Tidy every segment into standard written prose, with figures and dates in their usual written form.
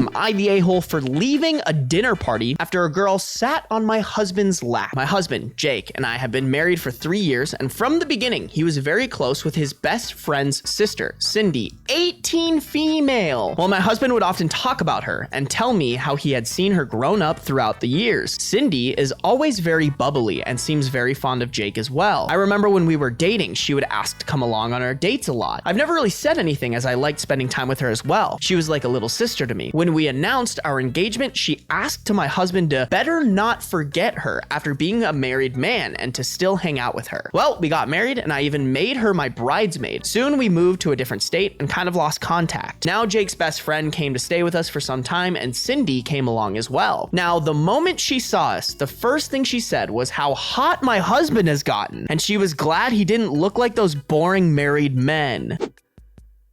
Am I the a-hole for leaving a dinner party after a girl sat on my husband's lap? My husband, Jake, and I have been married for 3 years, and from the beginning, he was very close with his best friend's sister, Cindy, 18 female. Well, my husband would often talk about her and tell me how he had seen her grown up throughout the years. Cindy is always very bubbly and seems very fond of Jake as well. I remember when we were dating, she would ask to come along on our dates a lot. I've never really said anything as I liked spending time with her as well. She was like a little sister to me. When we announced our engagement, she asked to my husband to better not forget her after being a married man and to still hang out with her. Well, we got married and I even made her my bridesmaid. Soon we moved to a different state and kind of lost contact. Now Jake's best friend came to stay with us for some time and Cindy came along as well. Now, the moment she saw us, the first thing she said was how hot my husband has gotten, and she was glad he didn't look like those boring married men.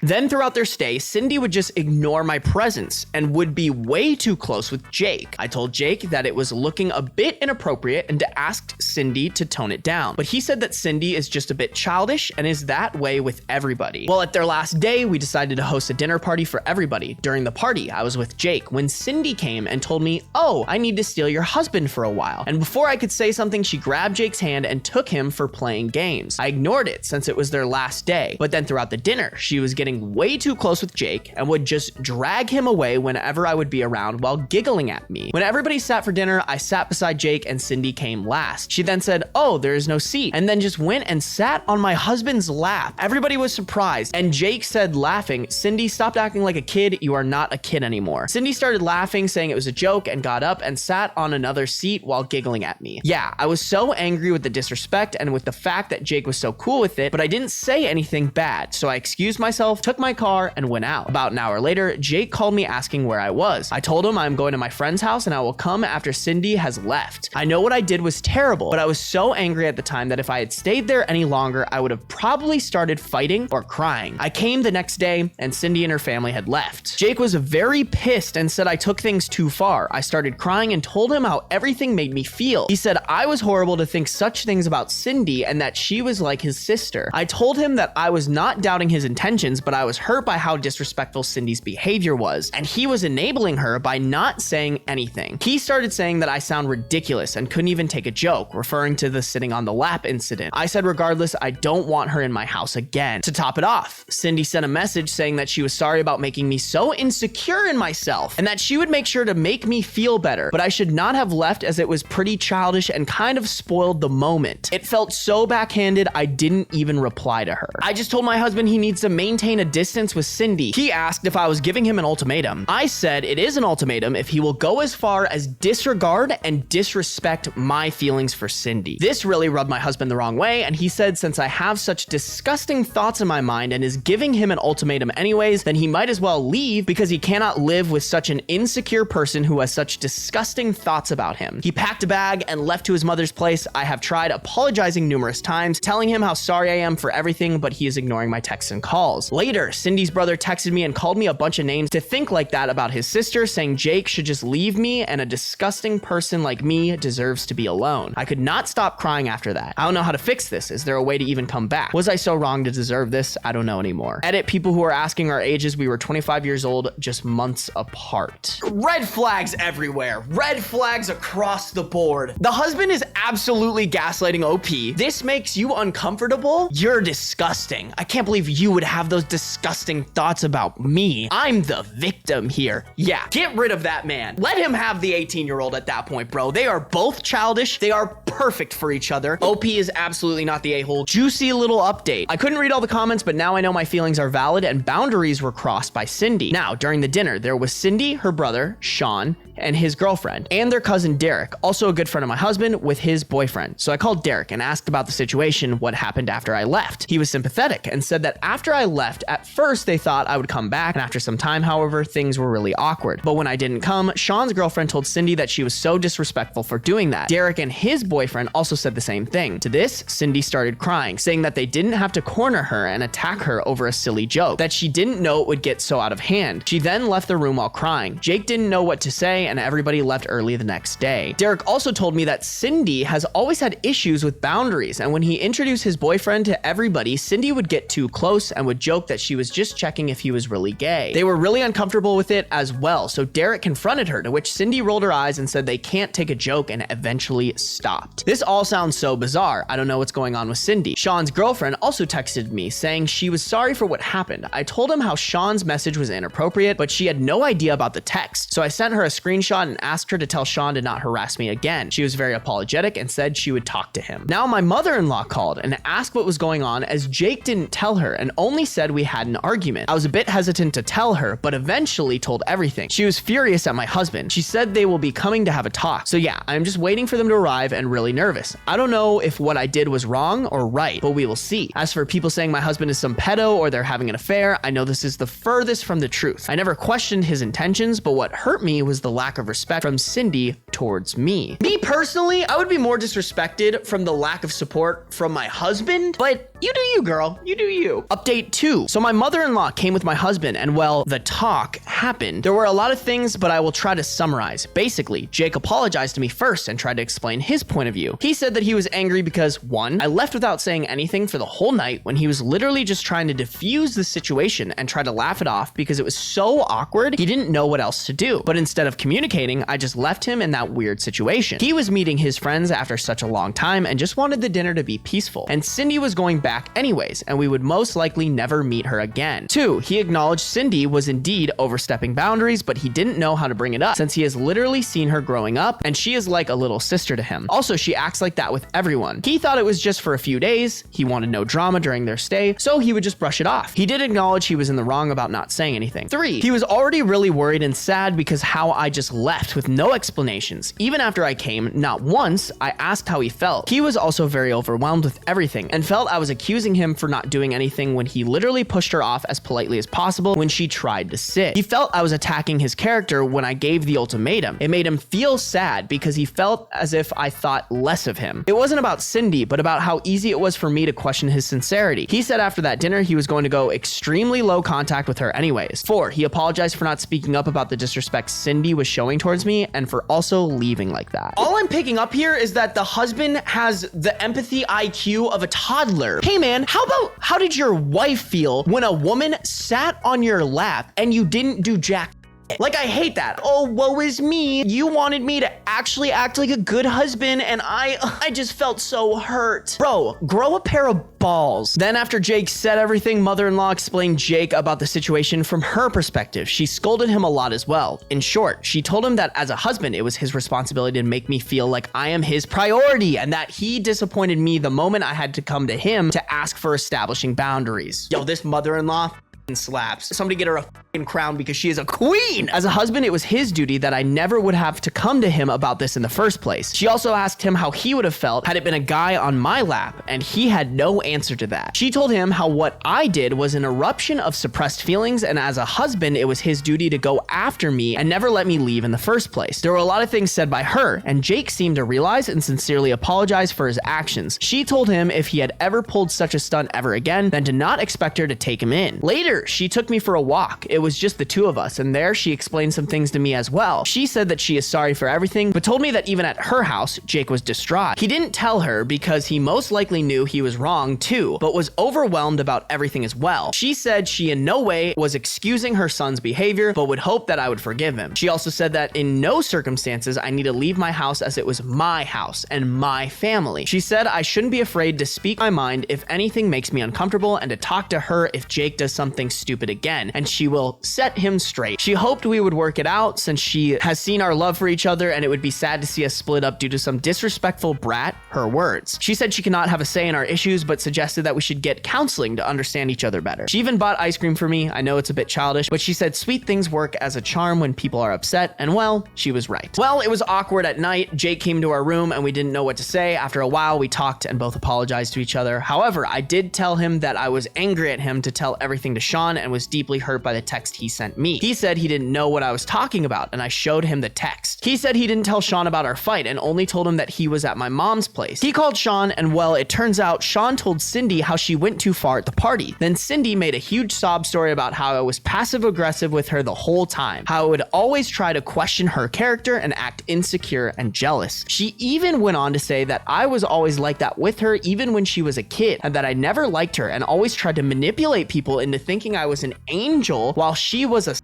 Then throughout their stay, Cindy would just ignore my presence and would be way too close with Jake. I told Jake that it was looking a bit inappropriate and to ask Cindy to tone it down. But he said that Cindy is just a bit childish and is that way with everybody. Well, at their last day, we decided to host a dinner party for everybody. During the party, I was with Jake when Cindy came and told me, "Oh, I need to steal your husband for a while." And before I could say something, she grabbed Jake's hand and took him for playing games. I ignored it since it was their last day. But then throughout the dinner, she was getting way too close with Jake and would just drag him away whenever I would be around while giggling at me. When everybody sat for dinner, I sat beside Jake and Cindy came last. She then said, "Oh, there is no seat," and then just went and sat on my husband's lap. Everybody was surprised, and Jake said, laughing, "Cindy, stop acting like a kid. You are not a kid anymore." Cindy started laughing, saying it was a joke, and got up and sat on another seat while giggling at me. Yeah, I was so angry with the disrespect and with the fact that Jake was so cool with it, but I didn't say anything bad, so I excused myself, took my car, and went out. About an hour later, Jake called me asking where I was. I told him I'm going to my friend's house and I will come after Cindy has left. I know what I did was terrible, but I was so angry at the time that if I had stayed there any longer, I would have probably started fighting or crying. I came the next day and Cindy and her family had left. Jake was very pissed and said I took things too far. I started crying and told him how everything made me feel. He said I was horrible to think such things about Cindy and that she was like his sister. I told him that I was not doubting his intentions, but I was hurt by how disrespectful Cindy's behavior was, and he was enabling her by not saying anything. He started saying that I sound ridiculous and couldn't even take a joke, referring to the sitting on the lap incident. I said regardless, I don't want her in my house again. To top it off, Cindy sent a message saying that she was sorry about making me so insecure in myself and that she would make sure to make me feel better, but I should not have left as it was pretty childish and kind of spoiled the moment. It felt so backhanded, I didn't even reply to her. I just told my husband he needs to maintain a distance with Cindy. He asked if I was giving him an ultimatum. I said it is an ultimatum if he will go as far as disregard and disrespect my feelings for Cindy. This really rubbed my husband the wrong way, and he said since I have such disgusting thoughts in my mind and is giving him an ultimatum anyways, then he might as well leave because he cannot live with such an insecure person who has such disgusting thoughts about him. He packed a bag and left to his mother's place. I have tried apologizing numerous times, telling him how sorry I am for everything, but he is ignoring my texts and calls. Later, Cindy's brother texted me and called me a bunch of names to think like that about his sister, saying Jake should just leave me and a disgusting person like me deserves to be alone. I could not stop crying after that. I don't know how to fix this. Is there a way to even come back? Was I so wrong to deserve this? I don't know anymore. Edit, people who are asking our ages, we were 25 years old, just months apart. Red flags everywhere. Red flags across the board. The husband is absolutely gaslighting OP. This makes you uncomfortable? You're disgusting. I can't believe you would have those disgusting thoughts about me. I'm the victim here. Yeah, get rid of that man. Let him have the 18-year-old at that point, bro. They are both childish. They are perfect for each other. OP is absolutely not the a-hole. Juicy little update. I couldn't read all the comments, but now I know my feelings are valid and boundaries were crossed by Cindy. Now, during the dinner, there was Cindy, her brother, Sean, and his girlfriend, and their cousin Derek, also a good friend of my husband, with his boyfriend. So I called Derek and asked about the situation, what happened after I left. He was sympathetic and said that after I left, at first they thought I would come back, and after some time, however, things were really awkward. But when I didn't come, Sean's girlfriend told Cindy that she was so disrespectful for doing that. Derek and his boyfriend also said the same thing. To this, Cindy started crying, saying that they didn't have to corner her and attack her over a silly joke, that she didn't know it would get so out of hand. She then left the room while crying. Jake didn't know what to say, and everybody left early the next day. Derek also told me that Cindy has always had issues with boundaries, and when he introduced his boyfriend to everybody, Cindy would get too close and would joke that she was just checking if he was really gay. They were really uncomfortable with it as well, so Derek confronted her, to which Cindy rolled her eyes and said they can't take a joke and eventually stopped. This all sounds so bizarre. I don't know what's going on with Cindy. Sean's girlfriend also texted me saying she was sorry for what happened. I told him how Sean's message was inappropriate, but she had no idea about the text. So I sent her a screenshot and asked her to tell Sean to not harass me again. She was very apologetic and said she would talk to him. Now my mother-in-law called and asked what was going on, as Jake didn't tell her and only said we had an argument. I was a bit hesitant to tell her, but eventually told everything. She was furious at my husband. She said they will be coming to have a talk. So yeah, I'm just waiting for them to arrive and really nervous. I don't know if what I did was wrong or right, but we will see. As for people saying my husband is some pedo or they're having an affair, I know this is the furthest from the truth. I never questioned his intentions, but what hurt me was the lack of respect from Cindy towards me. Me personally, I would be more disrespected from the lack of support from my husband, but you do you, girl. You do you. Update 2. So my mother-in-law came with my husband, and well, the talk happened. There were a lot of things, but I will try to summarize. Basically, Jake apologized to me first and tried to explain his point of view. He said that he was angry because, 1, I left without saying anything for the whole night when he was literally just trying to diffuse the situation and try to laugh it off because it was so awkward, he didn't know what else to do. But instead of communicating, I just left him in that weird situation. He was meeting his friends after such a long time and just wanted the dinner to be peaceful. And Cindy was going back anyways, and we would most likely never meet her again. 2, he acknowledged Cindy was indeed overstepping boundaries, but he didn't know how to bring it up since he has literally seen her growing up and she is like a little sister to him. Also, she acts like that with everyone. He thought it was just for a few days. He wanted no drama during their stay, so he would just brush it off. He did acknowledge he was in the wrong about not saying anything. 3, he was already really worried and sad because how I just left with no explanations. Even after I came, not once, I asked how he felt. He was also very overwhelmed with everything and felt I was accusing him for not doing anything when he literally pushed her off as politely as possible when she tried to sit. He felt I was attacking his character when I gave the ultimatum. It made him feel sad because he felt as if I thought less of him. It wasn't about Cindy, but about how easy it was for me to question his sincerity. He said after that dinner he was going to go extremely low contact with her anyways. 4, he apologized for not speaking up about the disrespect Cindy was showing towards me and for also leaving like that. All I'm picking up here is that the husband has the empathy IQ of a toddler. Hey man, how did your wife feel when a woman sat on your lap and you didn't do jack? Like, I hate that. Oh, woe is me. You wanted me to actually act like a good husband and I just felt so hurt. Bro, grow a pair of balls. Then after Jake said everything, mother-in-law explained Jake about the situation from her perspective. She scolded him a lot as well. In short, she told him that as a husband, it was his responsibility to make me feel like I am his priority and that he disappointed me the moment I had to come to him to ask for establishing boundaries. Yo, this mother-in-law slaps. Somebody get her a fucking crown because she is a queen. As a husband, it was his duty that I never would have to come to him about this in the first place. She also asked him how he would have felt had it been a guy on my lap, and he had no answer to that. She told him how what I did was an eruption of suppressed feelings, and as a husband, it was his duty to go after me and never let me leave in the first place. There were a lot of things said by her, and Jake seemed to realize and sincerely apologize for his actions. She told him if he had ever pulled such a stunt ever again, then to not expect her to take him in. Later, she took me for a walk. It was just the two of us, and there she explained some things to me as well. She said that she is sorry for everything, but told me that even at her house, Jake was distraught. He didn't tell her because he most likely knew he was wrong too, but was overwhelmed about everything as well. She said she in no way was excusing her son's behavior, but would hope that I would forgive him. She also said that in no circumstances I need to leave my house as it was my house and my family. She said I shouldn't be afraid to speak my mind if anything makes me uncomfortable and to talk to her if Jake does something stupid again, and she will set him straight. She hoped we would work it out since she has seen our love for each other and it would be sad to see us split up due to some disrespectful brat, her words. She said she cannot have a say in our issues, but suggested that we should get counseling to understand each other better. She even bought ice cream for me. I know it's a bit childish, but she said sweet things work as a charm when people are upset, and well, she was right. Well, it was awkward at night. Jake came to our room and we didn't know what to say. After a while, we talked and both apologized to each other. However, I did tell him that I was angry at him to tell everything to Sean and was deeply hurt by the text he sent me. He said he didn't know what I was talking about, and I showed him the text. He said he didn't tell Sean about our fight and only told him that he was at my mom's place. He called Sean, and well, it turns out Sean told Cindy how she went too far at the party. Then Cindy made a huge sob story about how I was passive aggressive with her the whole time, how I would always try to question her character and act insecure and jealous. She even went on to say that I was always like that with her even when she was a kid, and that I never liked her and always tried to manipulate people into thinking thinking I was an angel while she was a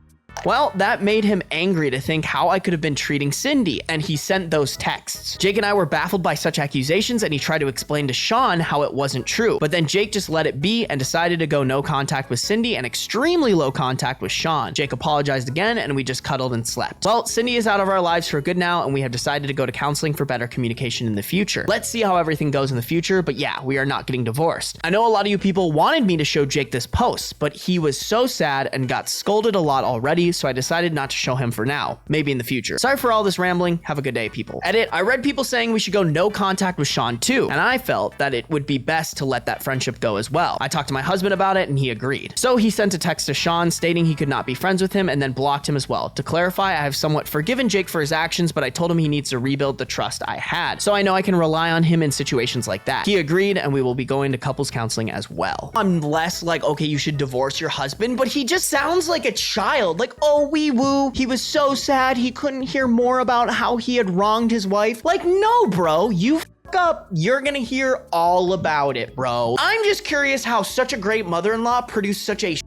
well, that made him angry to think how I could have been treating Cindy, and he sent those texts. Jake and I were baffled by such accusations, and he tried to explain to Sean how it wasn't true. But then Jake just let it be and decided to go no contact with Cindy and extremely low contact with Sean. Jake apologized again, and we just cuddled and slept. Well, Cindy is out of our lives for good now, and we have decided to go to counseling for better communication in the future. Let's see how everything goes in the future, but yeah, we are not getting divorced. I know a lot of you people wanted me to show Jake this post, but he was so sad and got scolded a lot already, so I decided not to show him for now. Maybe in the future. Sorry for all this rambling. Have a good day, people. Edit. I read people saying we should go no contact with Sean too, and I felt that it would be best to let that friendship go as well. I talked to my husband about it and he agreed. So he sent a text to Sean stating he could not be friends with him and then blocked him as well. To clarify, I have somewhat forgiven Jake for his actions, but I told him he needs to rebuild the trust I had. So I know I can rely on him in situations like that. He agreed, and we will be going to couples counseling as well. I'm less like, okay, you should divorce your husband, but he just sounds like a child. Like, oh, wee woo. He was so sad he couldn't hear more about how he had wronged his wife. Like, no, bro, you up, you're gonna hear all about it, bro. I'm just curious how such a great mother-in-law produced such a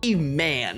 man.